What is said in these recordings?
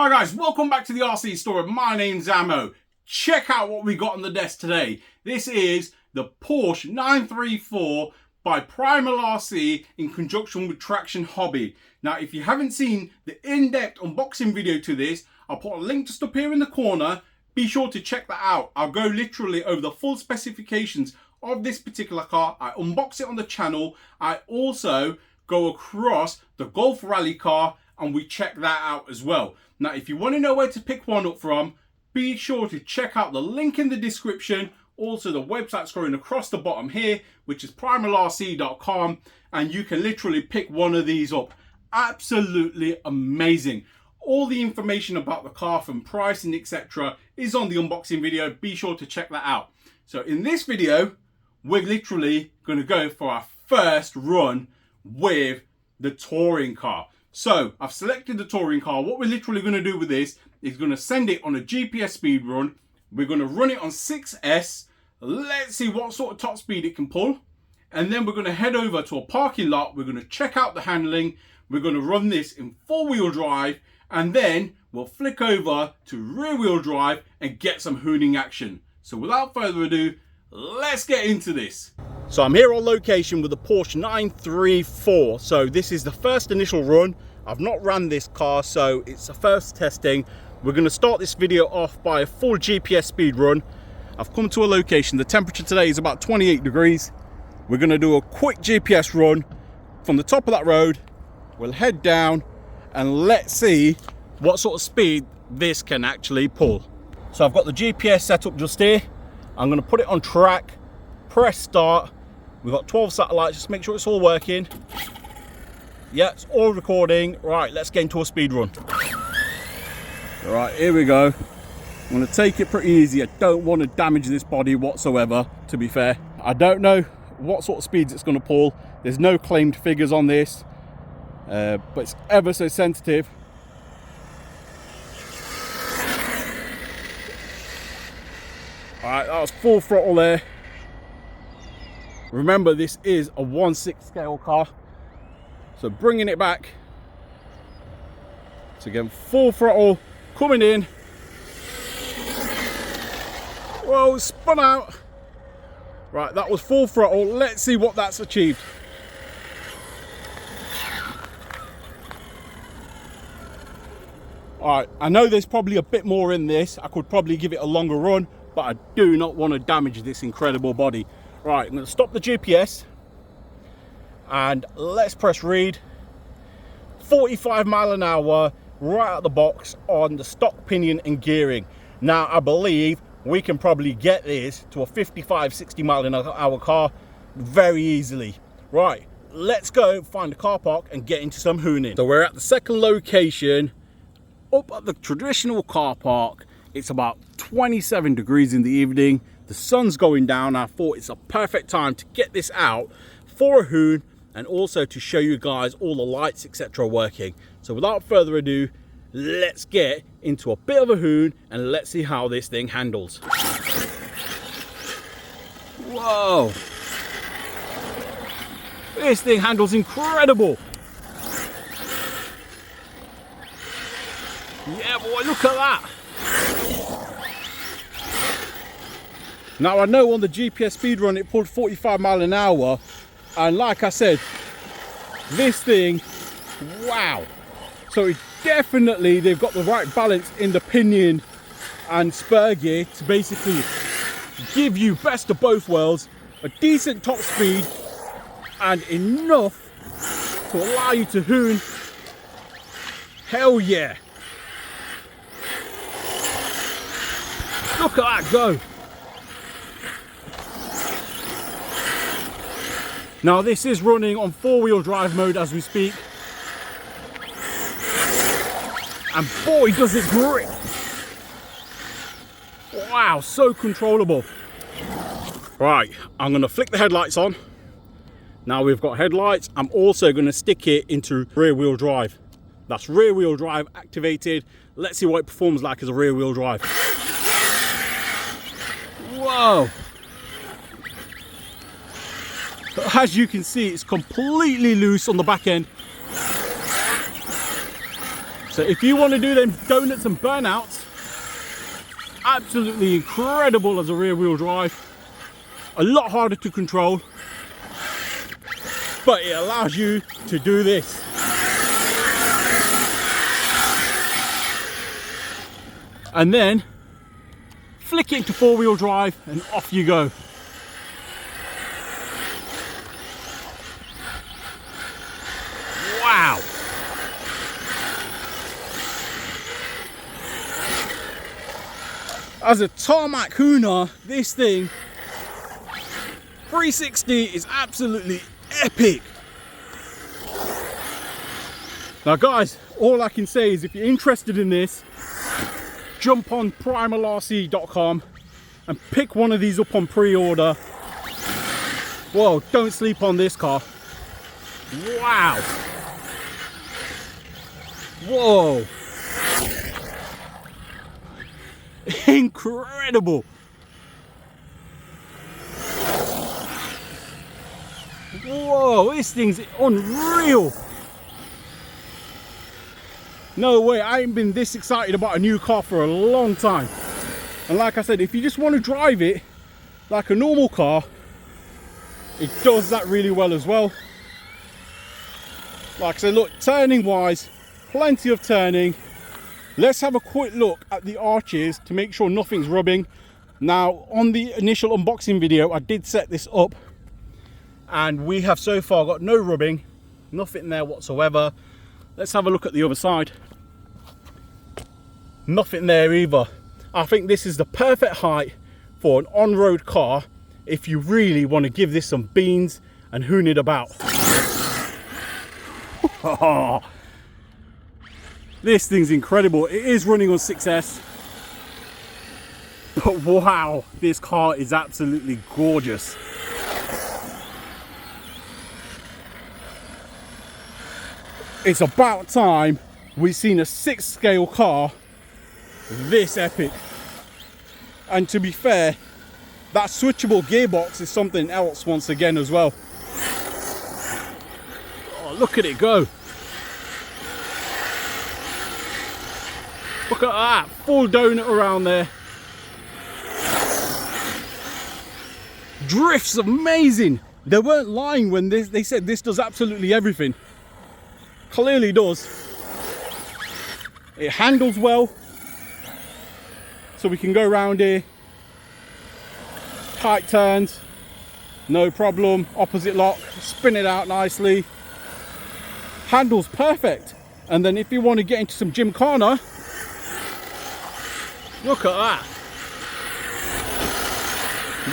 Hi guys, welcome back to the RC store. My name's Ammo. Check out what we got on the desk today. This is the Porsche 934 by Primal RC in conjunction with Traction Hobby. Now, if you haven't seen the in-depth unboxing video to this, I'll put a link just up here in the corner. Be sure to check that out. I'll go literally over the full specifications of this particular car. I unbox it on the channel. I also go across the Golf Rally car and we check that out as well. Now, if you want to know where to pick one up from, be sure to check out the link in the description. Also, the website scrolling across the bottom here, which is primalrc.com, and you can literally pick one of these up. Absolutely amazing. All the information about the car from pricing, etc. is on the unboxing video. Be sure to check that out. So in this video, we're literally going to go for our first run with the touring car. So I've selected the touring car. What we're literally going to do with this is going to send it on a GPS speed run. We're going to run it on 6S. Let's see what sort of top speed it can pull. And then we're going to head over to a parking lot. We're going to check out the handling. We're going to run this in 4-wheel drive. And then we'll flick over to rear-wheel drive and get some hooning action. So without further ado, let's get into this. So I'm here on location with the Porsche 934. So this is the first initial run. I've not ran this car, so it's the first testing. We're going to start this video off by a full GPS speed run. I've come to a location. The temperature today is about 28 degrees. We're going to do a quick GPS run from the top of that road. We'll head down and let's see what sort of speed this can actually pull. So I've got the GPS set up just here. I'm going to put it on track, press start. We've got 12 satellites, just make sure it's all working. Yeah, it's all recording. Right, let's get into a speed run. All right, here we go. I'm going to take it pretty easy. I don't want to damage this body whatsoever, to be fair. I don't know what sort of speeds it's going to pull. There's no claimed figures on this, but it's ever so sensitive. All right, that was full throttle there. Remember, this is a 1/6 scale car. So bringing it back. So again, full throttle, coming in. Whoa, spun out. Right, that was full throttle. Let's see what that's achieved. All right, I know there's probably a bit more in this. I could probably give it a longer run, but I do not want to damage this incredible body. Right, I'm going to stop the GPS and let's press read. 45 mile an hour right out the box on the stock pinion and gearing. Now, I believe we can probably get this to a 55, 60 mile an hour car very easily. Right, let's go find a car park and get into some hooning. So we're at the second location up at the traditional car park. It's about 27 degrees in the evening. The sun's going down. I thought it's a perfect time to get this out for a hoon and also to show you guys all the lights, etc. working. So without further ado, let's get into a bit of a hoon and let's see how this thing handles. Whoa. This thing handles incredible. Yeah, boy, look at that. Now, I know on the GPS speed run it pulled 45 mile an hour, and like I said, this thing, wow. So it definitely, they've got the right balance in the pinion and spur gear to basically give you best of both worlds, a decent top speed and enough to allow you to hoon. Hell yeah. Look at that go. Now, this is running on 4-wheel drive mode as we speak. And boy, does it grip. Wow, so controllable. Right, I'm going to flick the headlights on. Now we've got headlights. I'm also going to stick it into rear-wheel drive. That's rear-wheel drive activated. Let's see what it performs like as a rear-wheel drive. Whoa. As you can see, it's completely loose on the back end. So if you want to do them donuts and burnouts, absolutely incredible as a rear wheel drive. A lot harder to control, but it allows you to do this. And then flick it into 4-wheel drive and off you go. Wow. As a tarmac hooner, this thing 360 is absolutely epic. Now guys, all I can say is if you're interested in this, jump on primalrc.com and pick one of these up on pre-order. Whoa, don't sleep on this car. Wow. Whoa. Incredible. Whoa, this thing's unreal. No way, I ain't been this excited about a new car for a long time. And like I said, if you just want to drive it like a normal car, it does that really well as well. Like I said, look, turning wise, plenty of turning. Let's have a quick look at the arches to make sure nothing's rubbing. Now, on the initial unboxing video, I did set this up and we have so far got no rubbing, nothing there whatsoever. Let's have a look at the other side. Nothing there either. I think this is the perfect height for an on-road car if you really want to give this some beans and hoon it about. This thing's incredible. It is running on 6S, but wow, this car is absolutely gorgeous. It's about time we've seen a 6-scale car this epic. And to be fair, that switchable gearbox is something else once again as well. Oh, look at it go. Look at that, full donut around there. Drift's amazing. They weren't lying when they said this does absolutely everything. Clearly does. It handles well, so we can go around here, tight turns, no problem. Opposite lock, spin it out nicely. Handles perfect. And then if you want to get into some gymkhana, look at that.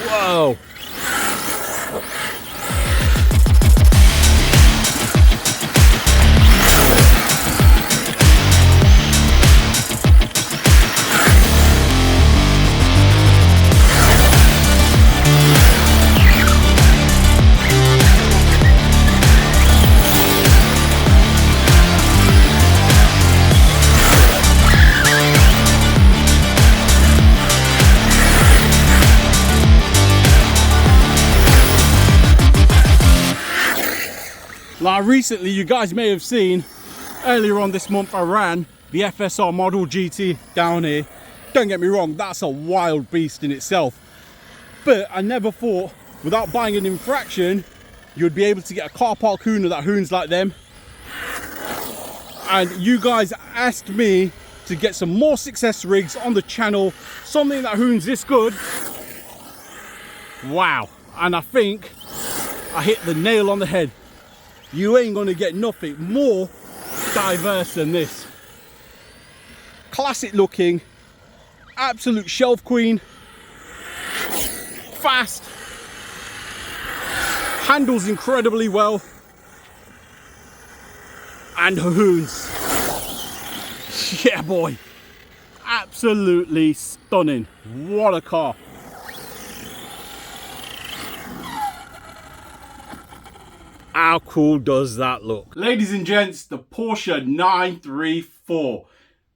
Whoa. Now recently, you guys may have seen, earlier on this month I ran the FSR Model GT down here. Don't get me wrong, that's a wild beast in itself. But I never thought, without buying an infraction, you'd be able to get a car park hooner that hoons like them. And you guys asked me to get some more success rigs on the channel, something that hoons this good. Wow, and I think I hit the nail on the head. You ain't gonna get nothing more diverse than this. Classic looking, absolute shelf queen, fast, handles incredibly well, and hoons. Yeah boy, absolutely stunning. What a car. How cool does that look? Ladies and gents, the Porsche 934.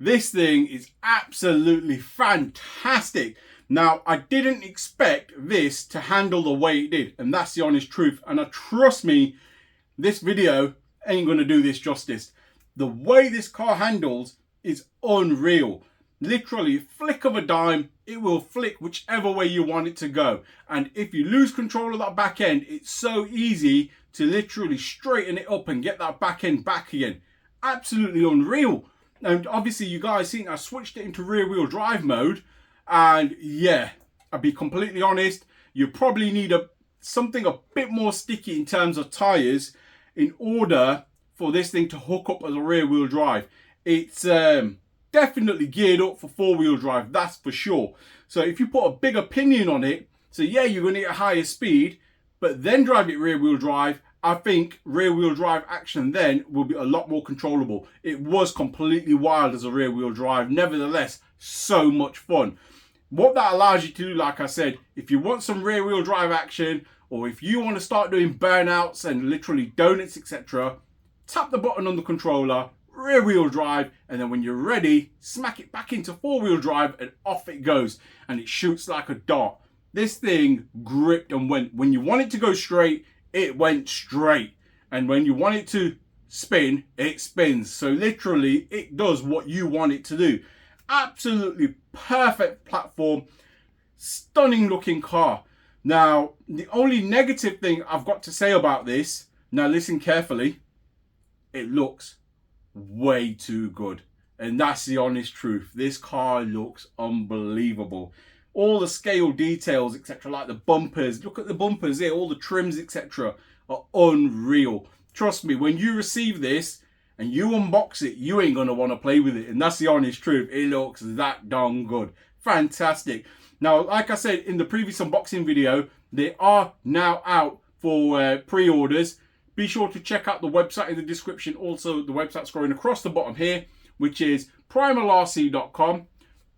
This thing is absolutely fantastic. Now, I didn't expect this to handle the way it did, and that's the honest truth. And trust me, this video ain't gonna do this justice. The way this car handles is unreal. Literally, flick of a dime, it will flick whichever way you want it to go. And if you lose control of that back end, it's so easy to literally straighten it up and get that back end back again. Absolutely unreal. And obviously you guys seen I switched it into rear wheel drive mode, and yeah, I'll be completely honest, you probably need something a bit more sticky in terms of tires in order for this thing to hook up as a rear wheel drive. It's definitely geared up for 4-wheel drive, that's for sure. So if you put a bigger pinion on it, so yeah, you're going to get a higher speed, but then drive it rear wheel drive, I think rear wheel drive action then will be a lot more controllable. It was completely wild as a rear wheel drive, nevertheless, so much fun. What that allows you to do, like I said, if you want some rear wheel drive action, or if you want to start doing burnouts and literally donuts, etc., tap the button on the controller, rear wheel drive, and then when you're ready, smack it back into 4-wheel drive and off it goes, and it shoots like a dart. This thing gripped and went. When you want it to go straight, it went straight, and when you want it to spin, it spins. So literally it does what you want it to do. Absolutely perfect platform, stunning looking car. Now the only negative thing I've got to say about this, now listen carefully, it looks way too good, and that's the honest truth. This car looks unbelievable. All the scale details, etc., like the bumpers, look at the bumpers here, all the trims, etc., are unreal. Trust me, when you receive this and you unbox it, you ain't gonna want to play with it, and that's the honest truth. It looks that darn good. Fantastic. Now, like I said in the previous unboxing video, they are now out for pre-orders. Be sure to check out the website in the description. Also, the website's scrolling across the bottom here, which is primalrc.com.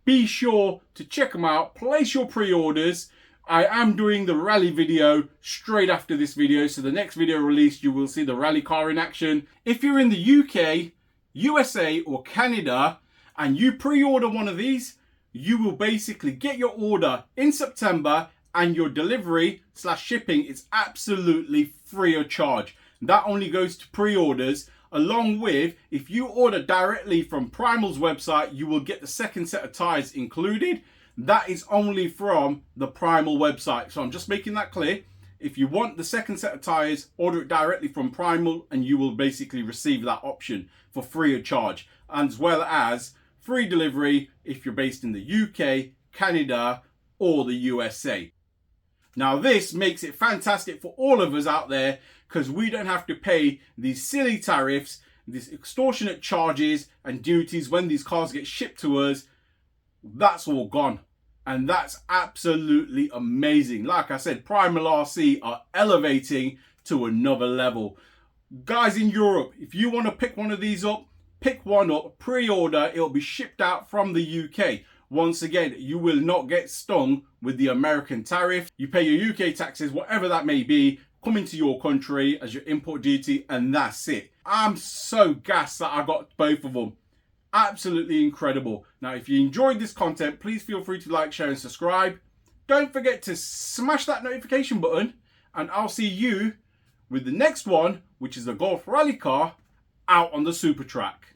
Be sure to check them out. Place your pre-orders. I am doing the rally video straight after this video. So the next video released, you will see the rally car in action. If you're in the UK, USA or Canada and you pre-order one of these, you will basically get your order in September, and your delivery / shipping is absolutely free of charge. That only goes to pre-orders. Along with, if you order directly from Primal's website, you will get the second set of tires included. That is only from the Primal website. So I'm just making that clear. If you want the second set of tires, order it directly from Primal and you will basically receive that option for free of charge, as well as free delivery if you're based in the UK, Canada, or the USA. Now this makes it fantastic for all of us out there, because we don't have to pay these silly tariffs, these extortionate charges and duties when these cars get shipped to us. That's all gone. And that's absolutely amazing. Like I said, Primal RC are elevating to another level. Guys in Europe, if you want to pick one of these up, pick one up, pre-order, it'll be shipped out from the UK. Once again, you will not get stung with the American tariff. You pay your UK taxes, whatever that may be, come into your country as your import duty, and that's it. I'm so gassed that I got both of them. Absolutely incredible. Now, if you enjoyed this content, please feel free to like, share, and subscribe. Don't forget to smash that notification button, and I'll see you with the next one, which is a Golf rally car out on the super track.